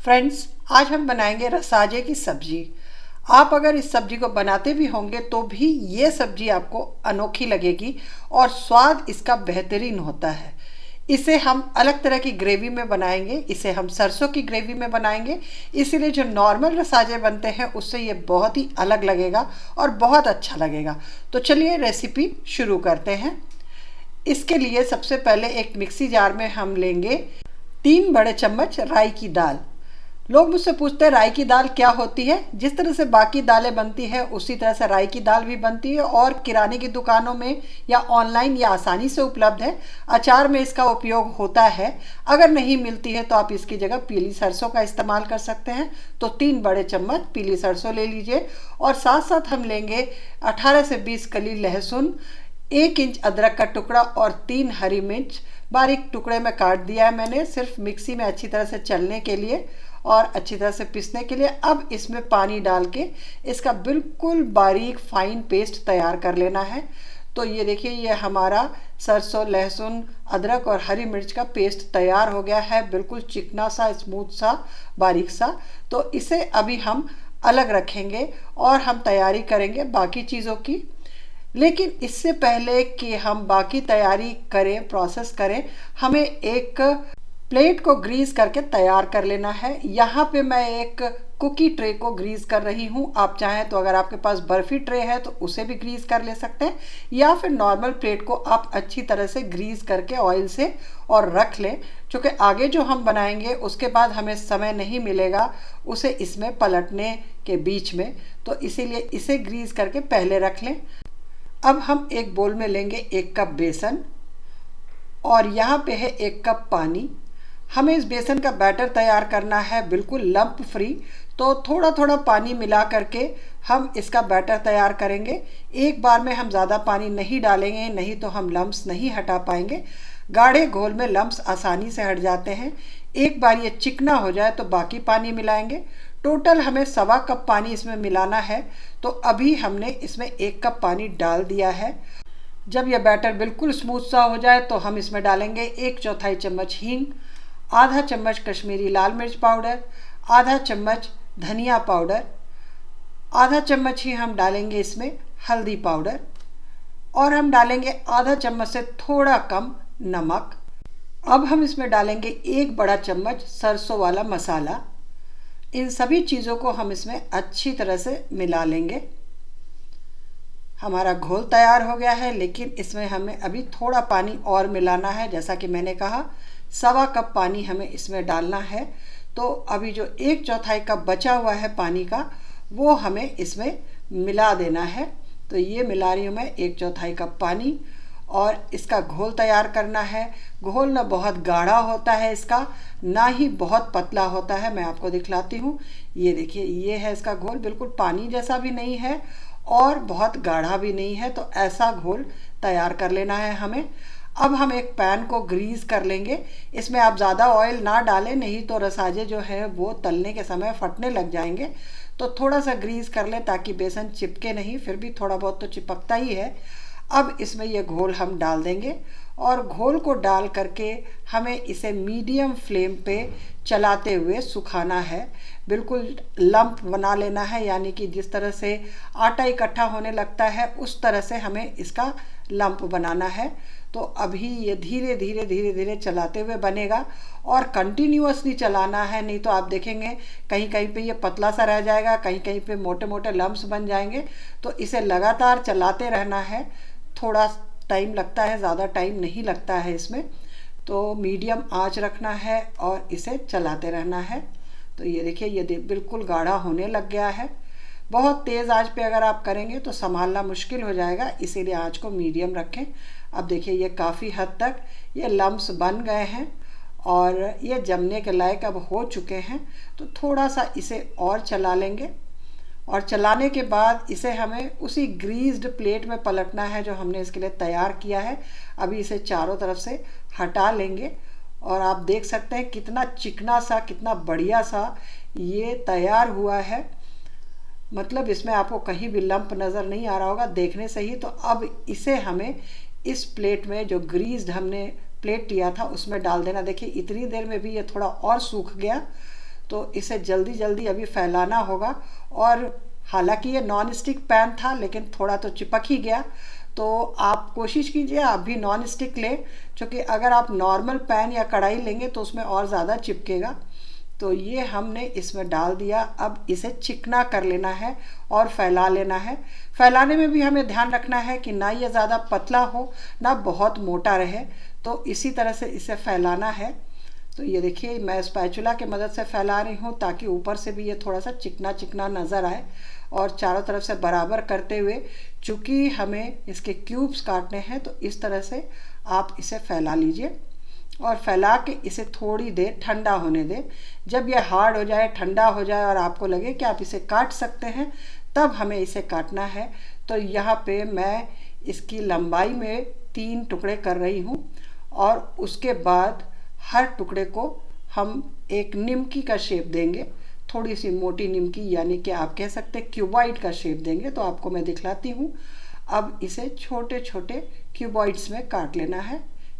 Friends, आज हम बनाएंगे रसाजे की सब्जी। आप अगर इस सब्जी को बनाते भी होंगे तो भी ये सब्जी आपको अनोखी लगेगी और स्वाद इसका बेहतरीन होता है। इसे हम अलग तरह की ग्रेवी में बनाएंगे, इसे हम सरसों की ग्रेवी में बनाएंगे। इसीलिए जो नॉर्मल रसाजे बनते हैं उससे ये बहुत ही अलग लगेगा और बहुत अच्छा लगेगा। तो चलिए रेसिपी शुरू करते हैं। इसके लिए सबसे पहले एक मिक्सी जार में हम लेंगे 3 बड़े चम्मच राई की दाल। लोग मुझसे पूछते हैं राई की दाल क्या होती है। जिस तरह से बाकी दालें बनती हैं उसी तरह से राई की दाल भी बनती है और किराने की दुकानों में या ऑनलाइन या आसानी से उपलब्ध है। अचार में इसका उपयोग होता है। अगर नहीं मिलती है तो आप इसकी जगह पीली सरसों का इस्तेमाल कर सकते हैं। तो 3 बड़े चम्मच पीली सरसों ले लीजिए और साथ साथ हम लेंगे 18 से 20 कली लहसुन, 1 इंच अदरक का टुकड़ा और 3 हरी मिर्च बारीक टुकड़े में काट दिया है मैंने, सिर्फ मिक्सी में अच्छी तरह से चलने के लिए और अच्छी तरह से पीसने के लिए। अब इसमें पानी डाल के इसका बिल्कुल बारीक फाइन पेस्ट तैयार कर लेना है। तो ये देखिए, ये हमारा सरसों, लहसुन, अदरक और हरी मिर्च का पेस्ट तैयार हो गया है, बिल्कुल चिकना सा, स्मूथ सा, बारीक सा। तो इसे अभी हम अलग रखेंगे और हम तैयारी करेंगे बाकी चीज़ों की। लेकिन इससे पहले कि हम बाकी तैयारी करें, प्रोसेस करें, हमें एक प्लेट को ग्रीस करके तैयार कर लेना है। यहाँ पे मैं एक कुकी ट्रे को ग्रीस कर रही हूँ। आप चाहें तो अगर आपके पास बर्फ़ी ट्रे है तो उसे भी ग्रीस कर ले सकते हैं, या फिर नॉर्मल प्लेट को आप अच्छी तरह से ग्रीस करके ऑयल से और रख लें। क्योंकि आगे जो हम बनाएंगे उसके बाद हमें समय नहीं मिलेगा उसे इसमें पलटने के बीच में, तो इसीलिए इसे ग्रीस करके पहले रख लें। अब हम एक बोल में लेंगे 1 कप बेसन और यहाँ पे है 1 कप पानी। हमें इस बेसन का बैटर तैयार करना है बिल्कुल लंप फ्री, तो थोड़ा थोड़ा पानी मिला करके हम इसका बैटर तैयार करेंगे। एक बार में हम ज़्यादा पानी नहीं डालेंगे, नहीं तो हम लम्प्स नहीं हटा पाएंगे। गाढ़े घोल में लम्प्स आसानी से हट जाते हैं। एक बार ये चिकना हो जाए तो बाकी पानी मिलाएंगे। टोटल हमें 1.25 कप पानी इसमें मिलाना है। तो अभी हमने इसमें 1 कप पानी डाल दिया है। जब यह बैटर बिल्कुल स्मूथ सा हो जाए तो हम इसमें डालेंगे 1/4 चम्मच हींग, आधा चम्मच कश्मीरी लाल मिर्च पाउडर, आधा चम्मच धनिया पाउडर, आधा चम्मच ही हम डालेंगे इसमें हल्दी पाउडर और हम डालेंगे आधा चम्मच से थोड़ा कम नमक। अब हम इसमें डालेंगे 1 बड़ा चम्मच सरसों वाला मसाला। इन सभी चीज़ों को हम इसमें अच्छी तरह से मिला लेंगे। हमारा घोल तैयार हो गया है, लेकिन इसमें हमें अभी थोड़ा पानी और मिलाना है। जैसा कि मैंने कहा 1.25 कप पानी हमें इसमें डालना है। तो अभी जो 1/4 कप बचा हुआ है पानी का वो हमें इसमें मिला देना है। तो ये मिला रही हूँ मैं 1/4 कप पानी और इसका घोल तैयार करना है। घोल ना बहुत गाढ़ा होता है इसका, ना ही बहुत पतला होता है। मैं आपको दिखलाती हूँ। ये देखिए, ये है इसका घोल, बिल्कुल पानी जैसा भी नहीं है और बहुत गाढ़ा भी नहीं है। तो ऐसा घोल तैयार कर लेना है हमें। अब हम एक पैन को ग्रीस कर लेंगे। इसमें आप ज़्यादा ऑयल ना डालें, नहीं तो रसाजे जो है वो तलने के समय फटने लग जाएंगे। तो थोड़ा सा ग्रीस कर लें ताकि बेसन चिपके नहीं, फिर भी थोड़ा बहुत तो चिपकता ही है। अब इसमें ये घोल हम डाल देंगे और घोल को डाल करके हमें इसे मीडियम फ्लेम पे चलाते हुए सुखाना है। बिल्कुल लंप बना लेना है, यानी कि जिस तरह से आटा इकट्ठा होने लगता है उस तरह से हमें इसका लंप बनाना है। तो अभी ये धीरे धीरे धीरे धीरे चलाते हुए बनेगा और कंटिन्यूअसली चलाना है, नहीं तो आप देखेंगे कहीं कहीं पे ये पतला सा रह जाएगा, कहीं कहीं पे मोटे मोटे लम्प्स बन जाएंगे। तो इसे लगातार चलाते रहना है। थोड़ा टाइम लगता है, ज़्यादा टाइम नहीं लगता है इसमें। तो मीडियम आंच रखना है और इसे चलाते रहना है। तो ये देखिए, ये बिल्कुल गाढ़ा होने लग गया है। बहुत तेज़ आंच पे अगर आप करेंगे तो संभालना मुश्किल हो जाएगा, इसीलिए आंच को मीडियम रखें। अब देखिए, ये काफ़ी हद तक ये लम्प्स बन गए हैं और ये जमने के लायक अब हो चुके हैं। तो थोड़ा सा इसे और चला लेंगे और चलाने के बाद इसे हमें उसी ग्रीस्ड प्लेट में पलटना है जो हमने इसके लिए तैयार किया है। अभी इसे चारों तरफ से हटा लेंगे और आप देख सकते हैं कितना चिकना सा, कितना बढ़िया सा ये तैयार हुआ है। मतलब इसमें आपको कहीं भी लंप नज़र नहीं आ रहा होगा देखने से ही। तो अब इसे हमें इस प्लेट में, जो ग्रीस्ड हमने प्लेट लिया था उसमें डाल देना। देखिए, इतनी देर में भी ये थोड़ा और सूख गया। तो इसे जल्दी जल्दी अभी फैलाना होगा। और हालांकि ये नॉन स्टिक पैन था लेकिन थोड़ा तो चिपक ही गया, तो आप कोशिश कीजिए आप भी नॉन स्टिक लें, क्योंकि अगर आप नॉर्मल पैन या कढ़ाई लेंगे तो उसमें और ज़्यादा चिपकेगा। तो ये हमने इसमें डाल दिया। अब इसे चिकना कर लेना है और फैला लेना है। फैलाने में भी हमें ध्यान रखना है कि ना ये ज़्यादा पतला हो ना बहुत मोटा रहे, तो इसी तरह से इसे फैलाना है। तो ये देखिए मैं स्पैचुला की मदद से फैला रही हूँ ताकि ऊपर से भी ये थोड़ा सा चिकना चिकना नज़र आए, और चारों तरफ से बराबर करते हुए, चूँकि हमें इसके क्यूब्स काटने हैं तो इस तरह से आप इसे फैला लीजिए और फैला के इसे थोड़ी देर ठंडा होने दें। जब यह हार्ड हो जाए, ठंडा हो जाए और आपको लगे कि आप इसे काट सकते हैं, तब हमें इसे काटना है। तो यहाँ पे मैं इसकी लंबाई में 3 टुकड़े कर रही हूँ और उसके बाद हर टुकड़े को हम एक निमकी का शेप देंगे, थोड़ी सी मोटी निमकी, यानी कि आप कह सकते हैं क्यूबॉइड का शेप देंगे। तो आपको मैं दिखलाती हूँ। अब इसे छोटे छोटे क्यूबॉइड्स में काट लेना है,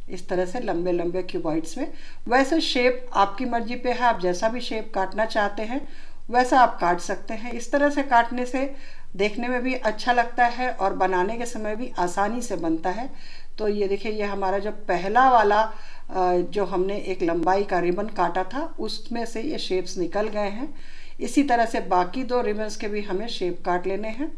इस तरह से लंबे लंबे क्यूबॉइड्स में। वैसे शेप आपकी मर्जी पे है, आप जैसा भी शेप काटना चाहते हैं वैसा आप काट सकते हैं। इस तरह से काटने से देखने में भी अच्छा लगता है और बनाने के समय भी आसानी से बनता है। तो ये देखिए ये हमारा जो पहला वाला जो हमने एक लंबाई का रिबन काटा था उसमें से ये शेप्स निकल गए हैं। इसी तरह से बाकी 2 रिबन्स के भी हमें शेप काट लेने हैं।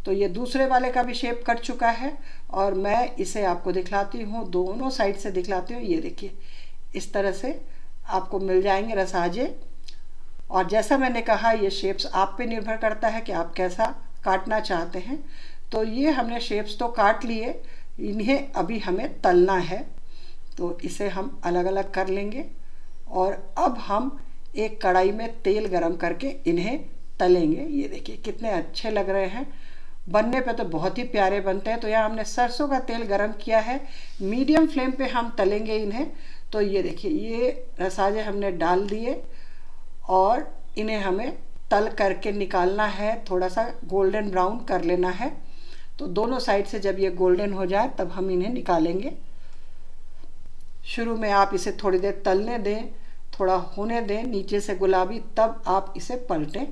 तो ये दूसरे वाले का भी शेप कट चुका है और मैं इसे आपको दिखलाती हूँ, दोनों साइड से दिखलाती हूँ। ये देखिए इस तरह से आपको मिल जाएंगे रसाजे। और जैसा मैंने कहा ये शेप्स आप पे निर्भर करता है कि आप कैसा काटना चाहते हैं। तो ये हमने शेप्स तो काट लिए, इन्हें अभी हमें तलना है। तो इसे हम अलग अलग कर लेंगे और अब हम एक कढ़ाई में तेल गरम करके इन्हें तलेंगे। ये देखिए कितने अच्छे लग रहे हैं, बनने पे तो बहुत ही प्यारे बनते हैं। तो यहाँ हमने सरसों का तेल गरम किया है, मीडियम फ्लेम पे हम तलेंगे इन्हें। तो ये देखिए ये रसाजे हमने डाल दिए और इन्हें हमें तल करके निकालना है, थोड़ा सा गोल्डन ब्राउन कर लेना है। तो दोनों साइड से जब ये गोल्डन हो जाए तब हम इन्हें निकालेंगे। शुरू में आप इसे थोड़ी देर तलने दें, थोड़ा होने दें नीचे से गुलाबी, तब आप इसे पलटें।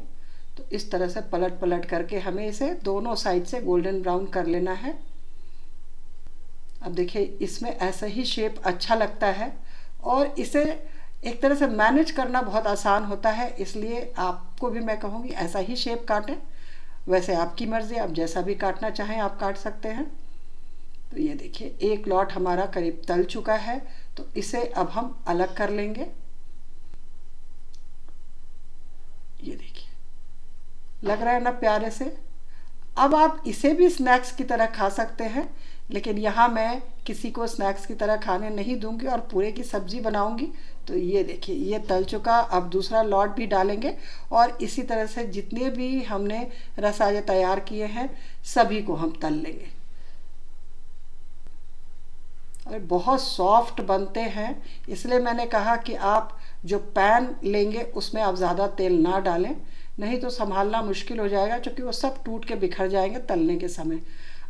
तो इस तरह से पलट पलट करके हमें इसे दोनों साइड से गोल्डन ब्राउन कर लेना है। अब देखिए इसमें ऐसा ही शेप अच्छा लगता है और इसे एक तरह से मैनेज करना बहुत आसान होता है, इसलिए आपको भी मैं कहूँगी ऐसा ही शेप काटें। वैसे आपकी मर्ज़ी, आप जैसा भी काटना चाहें आप काट सकते हैं। तो ये देखिए एक लॉट हमारा करीब तल चुका है, तो इसे अब हम अलग कर लेंगे। ये देखिए लग रहा है ना प्यारे से। अब आप इसे भी स्नैक्स की तरह खा सकते हैं, लेकिन यहाँ मैं किसी को स्नैक्स की तरह खाने नहीं दूंगी और पूरे की सब्जी बनाऊंगी। तो ये देखिए ये तल चुका। अब दूसरा लॉट भी डालेंगे और इसी तरह से जितने भी हमने रसाजे तैयार किए हैं सभी को हम तल लेंगे। और बहुत सॉफ्ट बनते हैं, इसलिए मैंने कहा कि आप जो पैन लेंगे उसमें आप ज़्यादा तेल ना डालें, नहीं तो संभालना मुश्किल हो जाएगा, क्योंकि वो सब टूट के बिखर जाएंगे तलने के समय।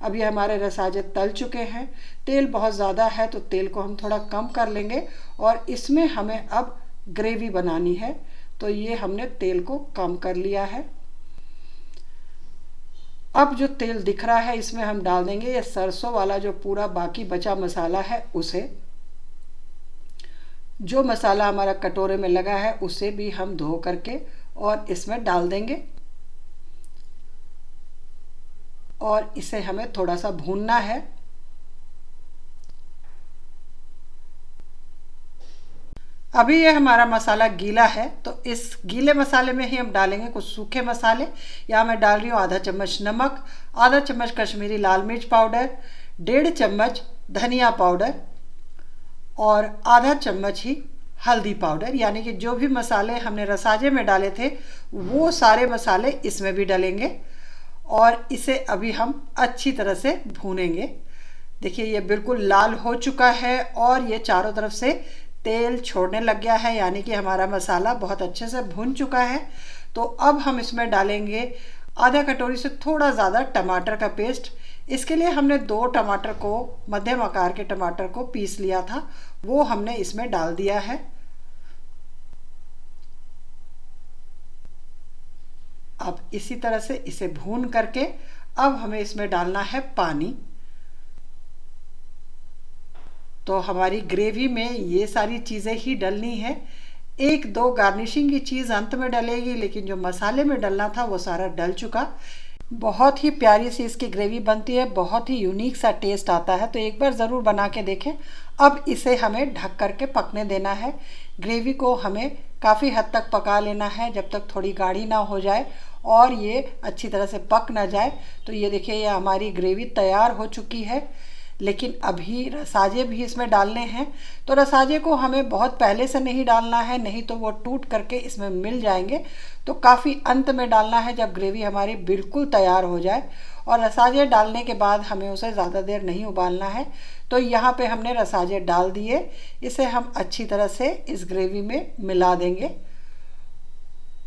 अब ये हमारे रसाजे तल चुके हैं। तेल बहुत ज़्यादा है तो तेल को हम थोड़ा कम कर लेंगे और इसमें हमें अब ग्रेवी बनानी है। तो ये हमने तेल को कम कर लिया है। अब जो तेल दिख रहा है इसमें हम डाल देंगे ये सरसों वाला जो पूरा बाकी बचा मसाला है उसे। जो मसाला हमारा कटोरे में लगा है उसे भी हम धो करके और इसमें डाल देंगे और इसे हमें थोड़ा सा भूनना है। अभी ये हमारा मसाला गीला है, तो इस गीले मसाले में ही हम डालेंगे कुछ सूखे मसाले। यहाँ मैं डाल रही हूँ आधा चम्मच नमक, आधा चम्मच कश्मीरी लाल मिर्च पाउडर, 1.5 चम्मच धनिया पाउडर और आधा चम्मच ही हल्दी पाउडर। यानी कि जो भी मसाले हमने रसाजे में डाले थे वो सारे मसाले इसमें भी डलेंगे और इसे अभी हम अच्छी तरह से भूनेंगे। देखिए ये बिल्कुल लाल हो चुका है और ये चारों तरफ से तेल छोड़ने लग गया है, यानी कि हमारा मसाला बहुत अच्छे से भुन चुका है। तो अब हम इसमें डालेंगे आधा कटोरी से थोड़ा ज़्यादा टमाटर का पेस्ट। इसके लिए हमने 2 टमाटर को, मध्यम आकार के टमाटर को पीस लिया था, वो हमने इसमें डाल दिया है। अब इसी तरह से इसे भून करके अब हमें इसमें डालना है पानी। तो हमारी ग्रेवी में ये सारी चीज़ें ही डलनी है। एक दो गार्निशिंग की चीज़ अंत में डलेगी, लेकिन जो मसाले में डलना था वो सारा डल चुका। बहुत ही प्यारी सी इसकी ग्रेवी बनती है, बहुत ही यूनिक सा टेस्ट आता है। तो एक बार ज़रूर बना के देखें। अब इसे हमें ढक करके पकने देना है। ग्रेवी को हमें काफ़ी हद तक पका लेना है, जब तक थोड़ी गाढ़ी ना हो जाए और ये अच्छी तरह से पक ना जाए। तो ये देखिए, ये हमारी ग्रेवी तैयार हो चुकी है। लेकिन अभी रसाजे भी इसमें डालने हैं। तो रसाजे को हमें बहुत पहले से नहीं डालना है, नहीं तो वो टूट करके इसमें मिल जाएंगे। तो काफ़ी अंत में डालना है, जब ग्रेवी हमारी बिल्कुल तैयार हो जाए। और रसाजे डालने के बाद हमें उसे ज़्यादा देर नहीं उबालना है। तो यहाँ पे हमने रसाजे डाल दिए। इसे हम अच्छी तरह से इस ग्रेवी में मिला देंगे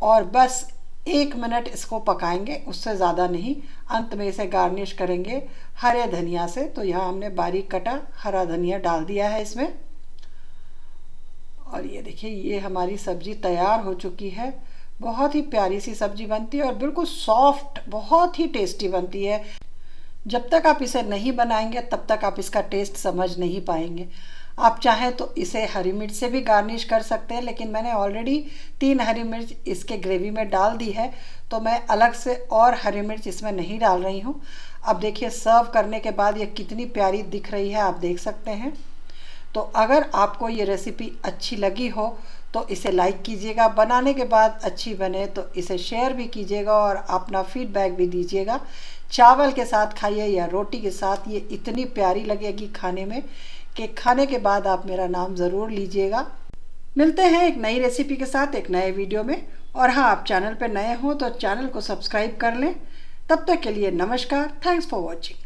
और बस 1 मिनट इसको पकाएंगे, उससे ज़्यादा नहीं। अंत में इसे गार्निश करेंगे हरे धनिया से। तो यहाँ हमने बारीक कटा हरा धनिया डाल दिया है इसमें। और ये देखिए, ये हमारी सब्ज़ी तैयार हो चुकी है। बहुत ही प्यारी सी सब्ज़ी बनती है और बिल्कुल सॉफ्ट, बहुत ही टेस्टी बनती है। जब तक आप इसे नहीं बनाएंगे तब तक आप इसका टेस्ट समझ नहीं पाएंगे। आप चाहें तो इसे हरी मिर्च से भी गार्निश कर सकते हैं, लेकिन मैंने ऑलरेडी 3 हरी मिर्च इसके ग्रेवी में डाल दी है, तो मैं अलग से और हरी मिर्च इसमें नहीं डाल रही हूँ। अब देखिए, सर्व करने के बाद ये कितनी प्यारी दिख रही है, आप देख सकते हैं। तो अगर आपको ये रेसिपी अच्छी लगी हो तो इसे लाइक कीजिएगा। बनाने के बाद अच्छी बने तो इसे शेयर भी कीजिएगा और अपना फीडबैक भी दीजिएगा। चावल के साथ खाइए या रोटी के साथ, ये इतनी प्यारी लगेगी खाने में कि खाने के बाद आप मेरा नाम ज़रूर लीजिएगा। मिलते हैं एक नई रेसिपी के साथ एक नए वीडियो में। और हाँ, आप चैनल पर नए हो तो चैनल को सब्सक्राइब कर लें। तब तक के लिए नमस्कार। Thanks for watching.